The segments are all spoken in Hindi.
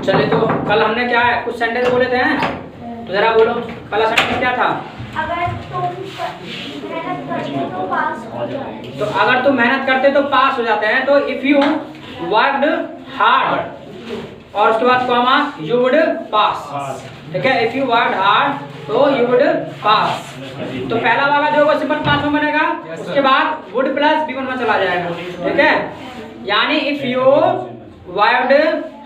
चलिए, तो कल हमने क्या है कुछ सेंटेंस बोले थे हैं, तो जरा बोलो पहला सेंटेंस क्या था? अगर तुम मेहनत करते तो पास हो जाते। तो अगर तुम मेहनत करते तो पास हो जाते हैं, तो इफ यू वर्कड हार्ड और उसके बाद कॉमा यू वुड पास। ठीक है, इफ यू वर्कड हार्ड तो यू वुड पास। तो पहला वाला जो वो सिंपल पास में बनेगा, उसके बाद वुड प्लस B1 में चला जाएगा। ठीक है, यानी इफ यू वर्कड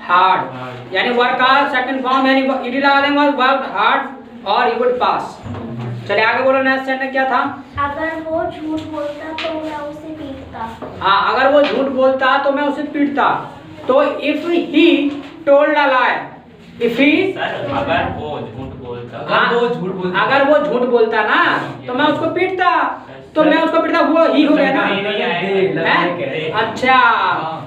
हार्ड, यानी वर्क का सेकंड फॉर्म यानी ईडी लगा देंगे, वर्कड हार्ड और यू वुड पास। चलिए आगे बोलो, नेक्स्ट सेंटेंस क्या था? अगर वो झूठ बोलता तो मैं उसे पीटता। हाँ, अगर वो झूठ बोलता तो मैं उसे पीटता। तो if he told a lie, if he अगर वो झूठ बोलता, अगर वो झूठ बोलता ना तो मैं उसको पीटता। तो मैं उसको पीटता, वो ही हो गया ना। अच्छा,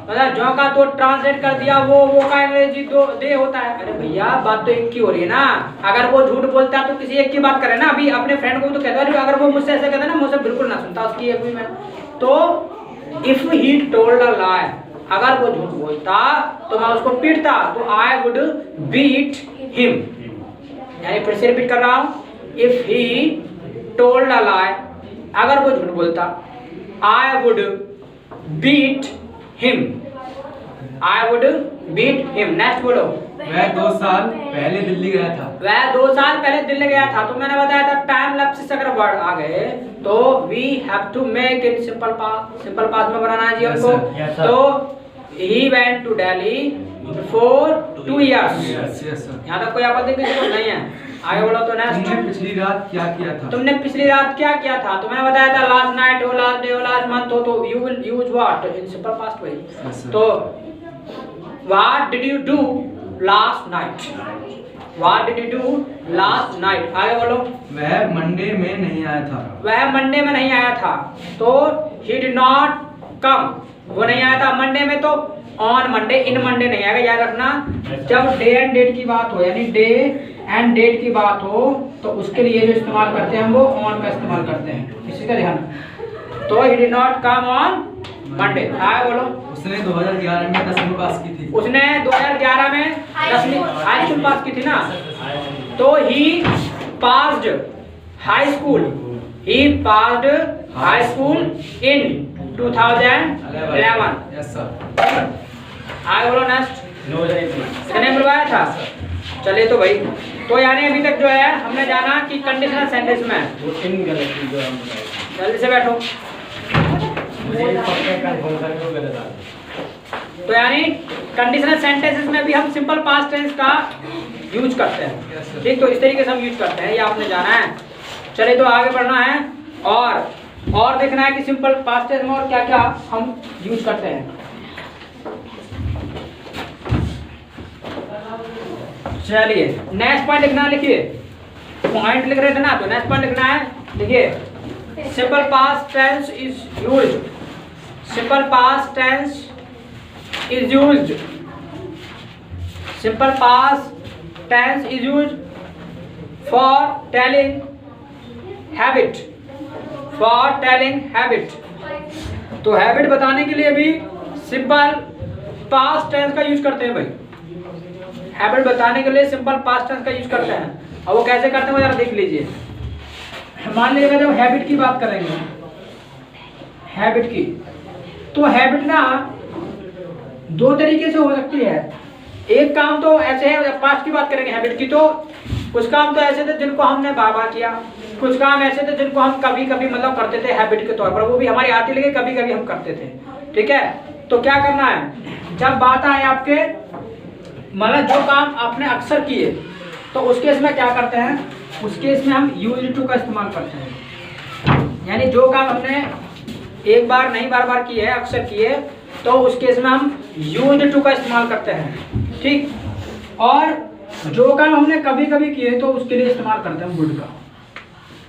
मतलब जो का तो ट्रांसलेट कर दिया, वो का अंग्रेजी दो दे होता है। अरे भैया, बात तो एक की हो रही है ना। अगर वो झूठ बोलता है तो किसी एक की बात करे ना। अभी अपने फ्रेंड को तो कहता है, अगर वो मुझसे ऐसे कहता ना, मुझसे बिल्कुल ना सुनता उसकी एक भी मैं। तो इफ ही टोल्ड अ लाई, अगर वो झूठ बोलता तो मैं उसको पीटता। तो आई वुड बीट हिम, यानी फिर से रिपीट कर रहा हूँ, इफ ही टोल्ड अ लाई, अगर वो झूठ बोलता, I would beat him, I would beat him. Next बोलो। वह 2 साल पहले दिल्ली गया था। वह 2 साल पहले दिल्ली गया था। तो मैंने बताया था टाइम लैप्स से अगर वर्ड आ गए तो we have to make in simple past. Simple past में बनाना है जी हमको। तो he went to Delhi before 2 years। यहाँ तक कोई आपत्ति किसी को नहीं है? आगे बोलो। तो नेक्स्ट, तुमने पिछली रात क्या किया था? तुमने पिछली रात क्या किया था? तो मैंने बताया था लास्ट नाइट हो, लास्ट डे हो, लास्ट मंथ हो, तो you will use what in simple past way. तो what did you do last night, what did you do last night. आगे बोलो। वह मंडे में नहीं आया था। वह मंडे में नहीं आया था। तो ही डिड नॉट कम, वो नहीं आया था मंडे में। तो ऑन मंडे, इन मंडे नहीं आएगा, याद रखना। जब डे एंड डेट की बात हो, यानी डे एंड डेट की बात हो, तो उसके लिए जो इस्तेमाल करते हैं हम वो ऑन का इस्तेमाल करते हैं, इसी का ध्यान। तो he did not come on Monday. आगे बोलो। उसने 2011 में 10वीं पास की थी। उसने 2011 में 10वीं हाई स्कूल पास की थी ना। तो he passed high school, he passed high school in 2011। Yes sir. आगे बोलो। नेक्स्ट, कितने बुलवाया था? चलिए तो भाई, तो यानी अभी तक जो है हमने जाना कि कंडीशनल सेंटेंस में, जल्दी से बैठो। तो यानी कंडीशनल सेंटेंसेस में भी हम सिंपल पास्ट टेंस का यूज करते हैं। ठीक, तो इस तरीके से हम यूज करते हैं, ये आपने जाना है। चलिए तो आगे बढ़ना है और देखना है कि सिंपल पास्ट टेंस में और क्या क्या हम यूज करते हैं। चलिए नेक्स्ट पॉइंट लिखना है, लिखिए। पॉइंट लिख रहे थे ना, तो नेक्स्ट पॉइंट लिखना है, लिखिए। Simple past tense is used, simple past tense is used, simple past tense is used for telling habit, for telling habit. तो हैबिट बताने के लिए भी सिंपल पास्ट टेंस का यूज करते हैं भाई। हैबिट बताने के लिए सिंपल पास्ट टेंस का यूज करते हैं। और वो कैसे करते हैं वो जरा देख लीजिए। मान लीजिएगा जब हैबिट की बात करेंगे, हैबिट की, तो हैबिट ना 2 तरीके से हो सकती है। एक काम तो ऐसे है, जब पास्ट की बात करेंगे हैबिट की, तो कुछ काम तो ऐसे थे जिनको हमने बार बार किया, कुछ काम ऐसे थे जिनको हम कभी कभी मतलब करते थे हैबिट के तौर पर, वो भी हमारी आती लगे, कभी कभी हम करते थे। ठीक है, तो क्या करना है, जब बात आए आपके मतलब जो काम आपने अक्सर किए, तो उस केस में क्या करते हैं, उस केस में हम यूज्ड टू का इस्तेमाल करते हैं। यानी जो काम हमने एक बार नहीं बार बार किए है, अक्सर किए, तो उस केस में हम यूज्ड टू का इस्तेमाल करते हैं। ठीक, और जो काम हमने कभी कभी किए तो उसके लिए इस्तेमाल करते हैं वुड का।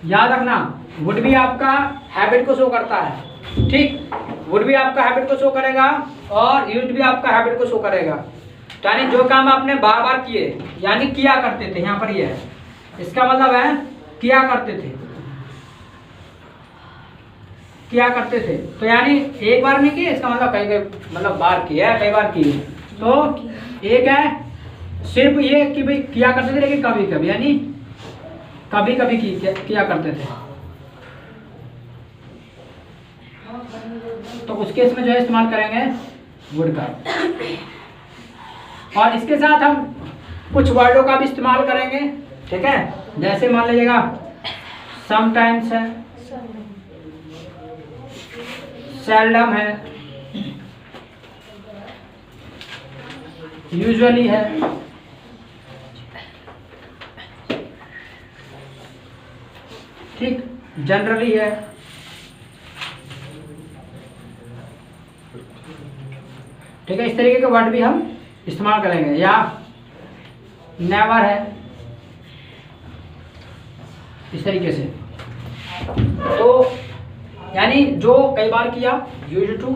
याद रखना, वुड भी आपका हैबिट को शो करता है। ठीक, वुड भी आपका हैबिट को शो करेगा और यूज्ड भी आपका हैबिट को शो करेगा। तो यानी जो काम आपने बार बार किए, यानी किया करते थे, यहाँ पर ये है, इसका मतलब है किया करते थे। किया करते थे। तो यानी एक बार नहीं किए, इसका मतलब कई कई मतलब बार किया है, कई बार किए। तो एक है सिर्फ ये कि भाई किया करते थे, लेकिन कभी कभी, यानी कभी कभी किया करते थे। तो उस केस में जो है इस्तेमाल करेंगे वुड का। और इसके साथ हम कुछ वर्डों का भी इस्तेमाल करेंगे, ठीक है। जैसे मान लीजिएगा समटाइम्स है, सेल्डम है, यूजुअली है, ठीक, जनरली है, ठीक है। इस तरीके के वर्ड भी हम इस्तेमाल करेंगे। या नेवर है, इस तरीके से। तो यानी जो कई बार किया यूज्ड टू,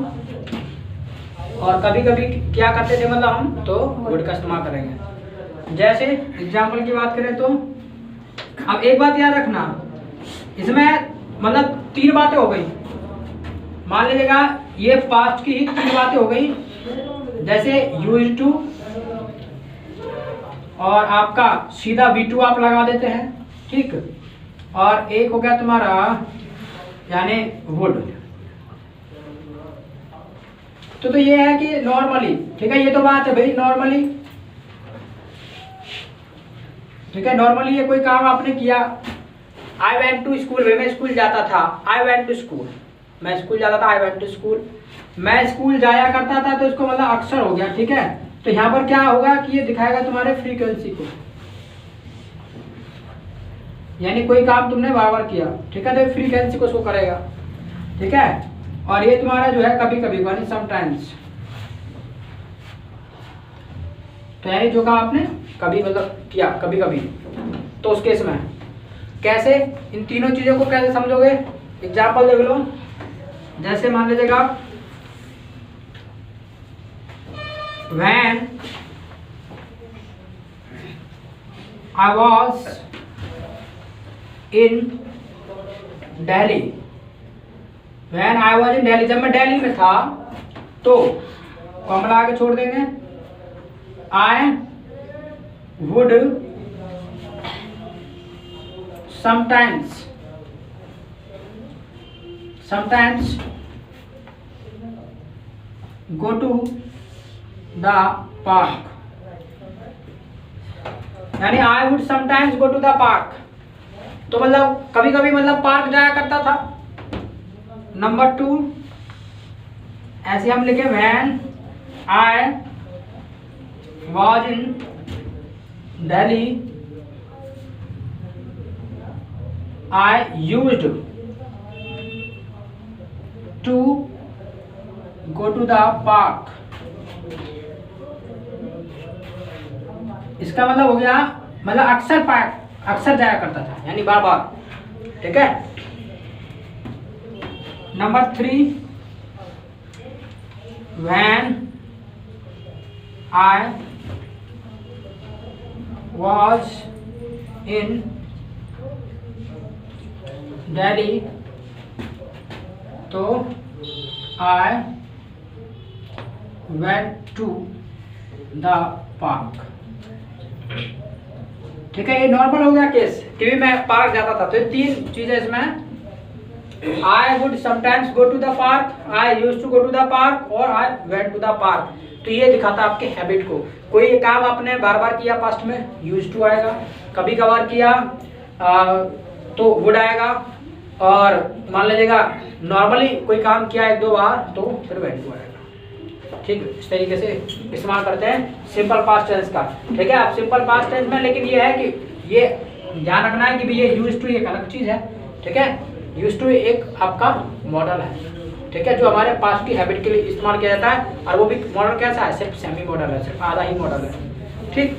और कभी कभी क्या करते थे मतलब हम, तो वुड का इस्तेमाल करेंगे। जैसे एग्जाम्पल की बात करें तो अब एक बात याद रखना, इसमें मतलब 3 बातें हो गई। मान लीजिएगा ये पास्ट की ही 3 बातें हो गई, जैसे यूज्ड टू, और आपका सीधा V2 आप लगा देते हैं, ठीक। और एक हो गया तुम्हारा यानी वुड। तो ये है कि नॉर्मली, ठीक है, ये तो बात है भाई नॉर्मली, ठीक है। नॉर्मली ये कोई काम आपने किया, आई वेंट टू स्कूल, मैं स्कूल जाता था, आई वेंट टू स्कूल, मैं स्कूल जाता था, आई वेंट टू स्कूल। मैं स्कूल जाया करता था, तो इसको मतलब अक्सर हो गया, ठीक है। तो यहाँ पर क्या होगा कि ये दिखाएगा तुम्हारे फ्रीक्वेंसी को, यानी कोई काम तुमने बार बार किया, ठीक है, तो फ्रीक्वेंसी को शो करेगा, ठीक है। और ये तुम्हारा जो है कभी कभी, यानी समटाइम्स, तो यानी जो काम आपने कभी मतलब किया कभी कभी। तो उस केस में कैसे इन तीनों चीजों को कैसे समझोगे, एग्जाम्पल देख लो। जैसे मान लीजिएगा when I was in Delhi, when I was in Delhi, जब मैं दिल्ली में था, तो कॉमा आगे छोड़ देंगे, I would sometimes go to the park, यानी I would sometimes go to the park, तो मतलब कभी कभी मतलब पार्क जाया करता था। नंबर 2 ऐसे हम लिखे when I was in Delhi, I used to go to the park। इसका मतलब हो गया मतलब अक्सर पार्क, अक्सर जाया करता था, यानी बार बार, ठीक है। Number 3 when I was in Delhi, तो I went to the park, ठीक है। ये नॉर्मल हो गया केस, टीवी में पार्क जाता था। तो ये 3 चीजें इसमें, I would sometimes go to the park, I used to go to the park, और I went to the park। तो ये दिखाता आपके हैबिट को। कोई काम आपने बार बार किया पास्ट में, used to आएगा, कभी कभार किया तो would आएगा, और मान लीजिएगा नॉर्मली कोई काम किया 1-2 बार तो फिर went to आएगा, ठीक। इस तरीके से इस्तेमाल करते हैं सिंपल पास्ट टेंस का, ठीक है। आप सिंपल पास्ट टेंस में, लेकिन ये है कि ये ध्यान रखना है कि ये यूज्ड टू एक अलग चीज़ है, ठीक है। यूज्ड टू एक आपका मॉडल है, ठीक है, जो हमारे पास्ट की हैबिट के लिए इस्तेमाल किया जाता है। और वो भी मॉडल कैसा है, सिर्फ सेमी मॉडल है, सिर्फ आधा ही मॉडल है, ठीक।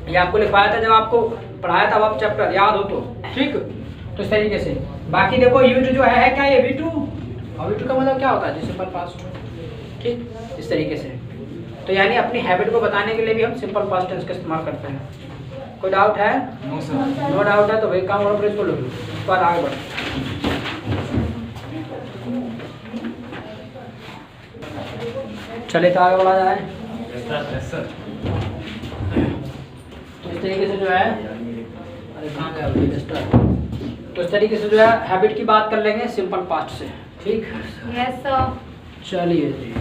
ये आपको लिखवाया था जब आपको पढ़ाया था अब चैप्टर याद हो तो, ठीक। तो इस तरीके से बाकी देखो यूज्ड जो है क्या, ये V2, और V2 का मतलब क्या होता है, सिंपल पास्ट, ठीक। इस तरीके से तो यानी अपनी हैबिट को बताने के लिए भी हम सिंपल पास्ट टेंस का इस्तेमाल करते हैं। कोई डाउट है? No sir. नो डाउट है तो भाई काम और प्रेस को लो, इस बार आगे बढ़ो। चले तो आगे बढ़ा जाए। Yes sir. तो इस तरीके से जो है, अरे कहाँ गया अभी रजिस्टर। तो इस तरीके से जो है हैबिट की बात कर लेंगे सिंपल पास्ट से, ठीक। Yes sir. चलिए जी,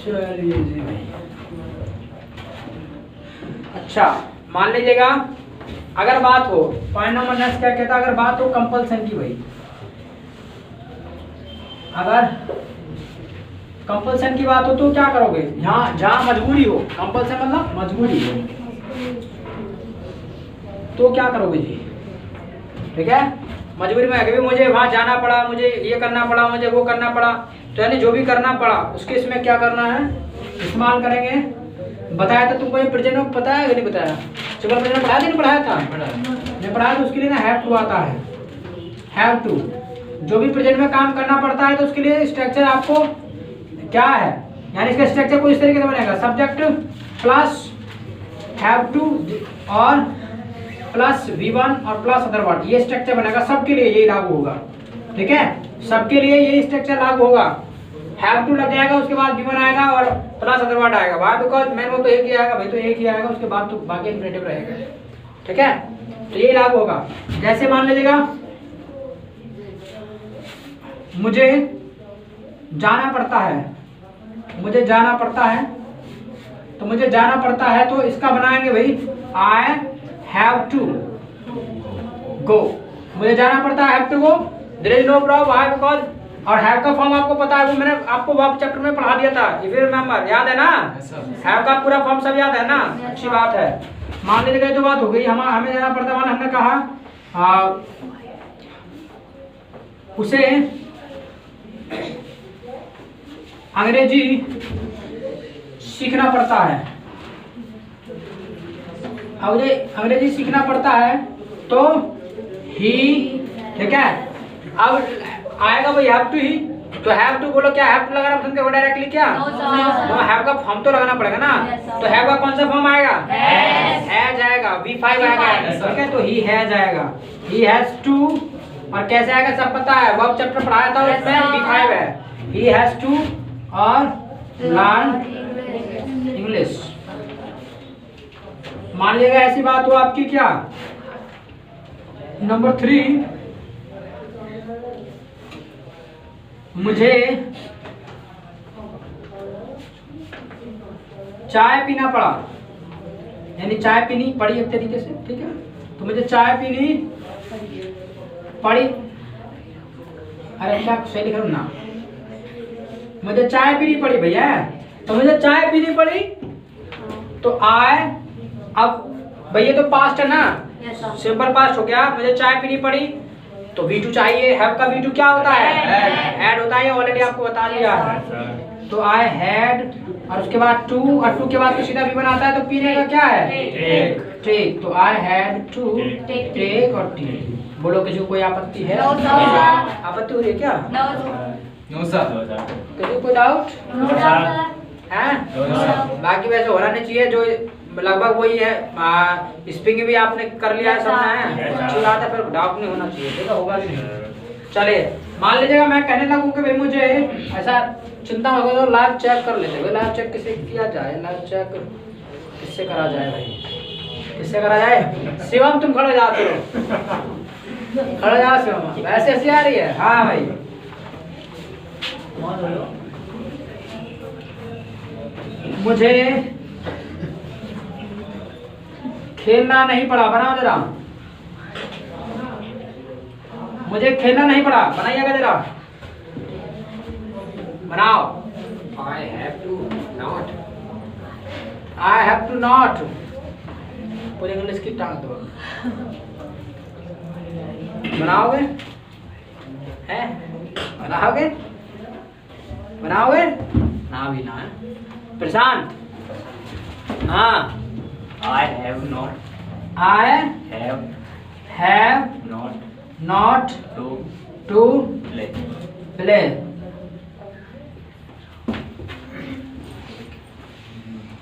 चलिए जी भाई। अच्छा, मान लीजिएगा अगर बात हो, पॉइंट नंबर नेक्स्ट क्या कहता है, अगर बात हो कंपल्सन की भाई, अगर कंपल्सन की बात हो तो क्या करोगे, यहाँ जहाँ मजबूरी हो, कंपल्सन मतलब मजबूरी हो, तो क्या करोगे जी, ठीक है। मजबूरी में अगर मुझे वहाँ जाना पड़ा, मुझे ये करना पड़ा, मुझे वो करना पड़ा, तो यानी जो भी करना पड़ा उसके इसमें क्या करना है, इस्तेमाल करेंगे। बताया था तुमको ये प्रेजेंट में, पता है कि नहीं बताया, सिंपल प्रेजेंट में पढ़ाया था, नहीं पढ़ाया था, नहीं पढ़ाया। तो उसके लिए ना हैव टू आता है, हैव टू। जो भी प्रेजेंट में काम करना पड़ता है तो उसके लिए स्ट्रक्चर आपको क्या है, यानी इसका स्ट्रक्चर कुछ इस तरीके से बनेगा, सब्जेक्ट प्लस हैव टू और प्लस V1 और प्लस अदर वर्ड, ये स्ट्रक्चर बनेगा, सबके लिए यही लागू होगा, ठीक है। सबके लिए यही स्ट्रक्चर लागू होगा। हैव टू लग जाएगा, उसके बाद V1 आएगा और प्लस अदर वर्ड आएगा। वाई बिकॉज मेन वो तो एक ही आएगा भाई, तो एक ही आएगा, उसके बाद तो बाकी इन्फिनेटिव रहेगा, ठीक है। तो ये लागू होगा। जैसे मान लीजिएगा मुझे जाना पड़ता है, मुझे जाना पड़ता है, तो मुझे जाना पड़ता है तो इसका बनाएंगे भाई आई हैव टू गो। मुझे जाना पड़ता है, have to go, there is no problem, why because. और हैव का फॉर्म आपको पता है, वो मैंने आपको वर्ब चैप्टर में पढ़ा दिया था, इफ यू रिमेंबर, याद है ना। हैव का पूरा फॉर्म सब याद है ना, अच्छी बात है। मान लीजिएगा जो बात हो गई, हमें जाना पड़ता है, हमने कहा उसे अंग्रेजी सीखना पड़ता है, अंग्रेजी सीखना पड़ता है तो ही, ठीक है। अब आएगा भाई हैव टू ही, तो हैव टू बोलो, क्या हैव टू लगाना पसंद करोगे डायरेक्टली, क्या तो हैव का फॉर्म तो लगाना पड़ेगा ना। तो हैव का कौन सा फॉर्म आएगा, हैज आएगा, V5 आएगा, ठीक है। तो ही हैज आएगा, ही हैज टू, और कैसे आएगा सब पता है, वर्ब चैप्टर पढ़ाया था उसमें, V5 है, ही हैज टू और लर्न इंग्लिश। मान लीजिएगा ऐसी बात हो आपकी, क्या नंबर 3, मुझे चाय पीना पड़ा, यानी चाय पीनी पड़ी एक तरीके से, ठीक है। तो मुझे चाय पीनी पड़ी, अरे क्या सही लिख रहा हूं ना, मुझे चाय पीनी पड़ी भैया, तो मुझे चाय पीनी पड़ी तो आए, अब भैया तो पास्ट है ना, सिंपल पास्ट हो गया, मुझे चाय पीनी पड़ी तो V2 चाहिए। हैव का V2 क्या होता है, हैड होता है, ऑलरेडी आपको बता दिया है। तो आई हैड, और उसके बाद टू, और टू के बाद तो सीधा V1 आता है, तो पीने का क्या है, टेक। तो आई हैड टू टेक और टेक। बोलो किसी को कोई आपत्ति है, आपत्ति हो रही है क्या, नो सर। किसी को कोई डाउट है, बाकी वैसे होना नहीं चाहिए, जो लगभग वही है। स्पीकिंग भी आपने कर लिया है, समझना है, अच्छी बात है, फिर डाउट नहीं होना चाहिए, ठीक है, होगा भी नहीं। चलिए मान लीजिएगा मैं कहने लगूं कि भाई मुझे ऐसा चिंता होगा तो लाइव चेक कर लेते हैं। लाइव चेक किसे किया जाए, लाइव चेक किससे करा जाए भाई, किससे करा जाए। शिवम तुम खड़े जाते हो, खड़े जाओ शिवम, वैसे ऐसी आ रही है, हाँ भाई। मुझे खेलना नहीं पड़ा, बनाओ जरा, मुझे खेलना नहीं पड़ा, बनाइएगा जरा, बनाओ। I have to not, I have to not, पूरी इंग्लिश की टांग दो, बनाओगे हैं, बनाओगे, बनाओगे ना, भी ना है। प्रशांत, हाँ, I have not, I have not to play.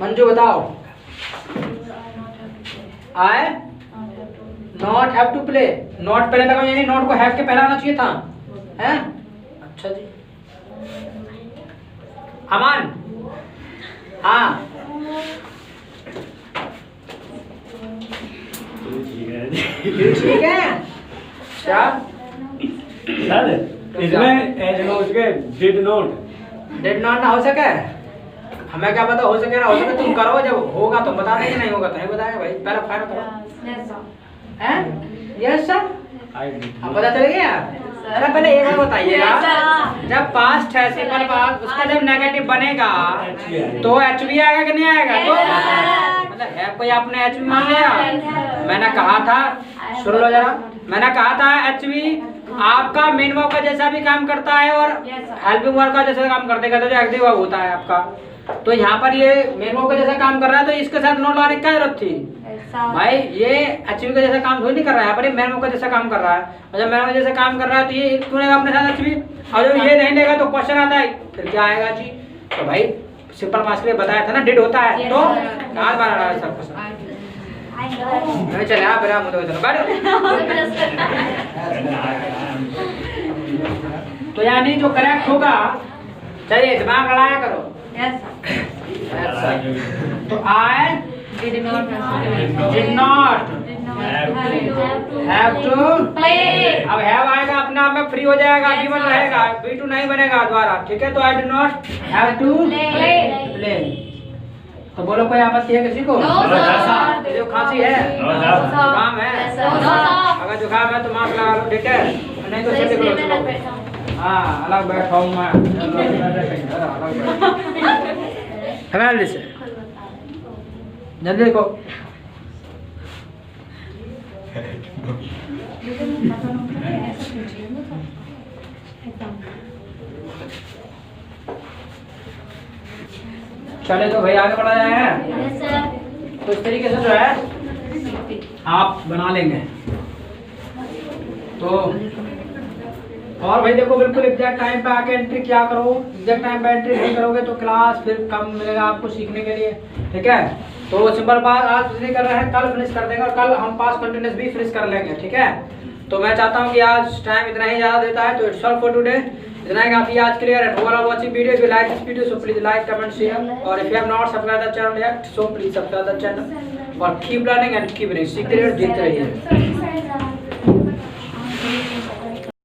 Manju बताओ। I not have to play. Not पहले लगाओ, यानी नॉट को हैव के पहले आना चाहिए था, हैं? अच्छा जी। अमन, हाँ ठीक है। अच्छा सर इसमें एज नो उसके डिड नॉट ना हो सके, हमें क्या पता हो सके ना हो सके, तुम करो, जब होगा तो बता देंगे, नहीं होगा तो नहीं बताएंगे भाई। पहले फाइनल करो, हैं? यस सर, अब पता चल गया। अरे पहले एक बार बताइएगा, जब पास्ट है सिंपल पास्ट, उसका जब नेगेटिव बनेगा तो एचवी आएगा कि नहीं आएगा? तो मतलब है कोई आपने एचवी मान लिया? मैंने कहा था, सुन लो जरा, मैंने कहा था एचवी आपका मेन वर्ब का जैसा भी काम करता है और हेल्पिंग वर्ब का जैसा काम करते करते जो एक्टिव वर्ब होता है आपका। तो यहाँ पर ये मेन वर्ब का जैसा काम कर रहा है, तो इसके साथ नॉट लाने की क्या जरूरत थी भाई? ये एचवी का जैसा काम थोड़ी नहीं कर रहा है, यहाँ पर ये मेन वर्ब का जैसा काम कर रहा है। और जब मेन वर्ब जैसा काम कर रहा है तो ये क्यों लेगा अपने साथ एचवी? और जब ये नहीं लेगा तो क्वेश्चन आता है फिर क्या आएगा जी? तो भाई सिंपल पास्ट के लिए बताया था ना, डिड होता है, तो कहाँ बना रहा है सब कुछ? नहीं चले आप मेरा मुझे चलो बैठो। तो यानी जो करेक्ट होगा, चलिए दिमाग लड़ाया करो। तो I did not have to play. अब हैव आएगा अपने आप में फ्री हो जाएगा, B1 रहेगा, B2 नहीं बनेगा दोबारा, ठीक है? तो I did not have to play. तो बोलो कोई आपत्ति है किसी को? जो खांसी है, जुकाम है, अगर जुकाम है तो मास्क लगा लो, ठीक है? नहीं तो चले चलो। हाँ अलग बैठा हूँ मैं, अलग से जल्दी देखो। चले तो भाई आगे बढ़ा जाए। तो इस तरीके से जो है आप बना लेंगे। तो और भाई देखो बिल्कुल एग्जैक्ट टाइम पे आके एंट्री क्या करो, एग्जैक्ट टाइम पे एंट्री नहीं करोगे तो क्लास फिर कम मिलेगा आपको सीखने के लिए, ठीक है? तो सिंपल बात, आज कुछ नहीं कर रहे हैं, कल फिनिश कर देंगे और कल हम पास कंटिन्यूस भी फिनिश कर लेंगे, ठीक है? तो मैं चाहता हूँ कि आज टाइम इतना ही ज़्यादा देता है, तो इट्स ऑल फॉर टुडे। इतना ही काफी आज क्लियर है। Overall watching video, if you like this video so please like comment share, और if you have not subscribe the channel yet so please subscribe the channel और keep learning and keep reading. सीखते रहिए, जीतते रहिए।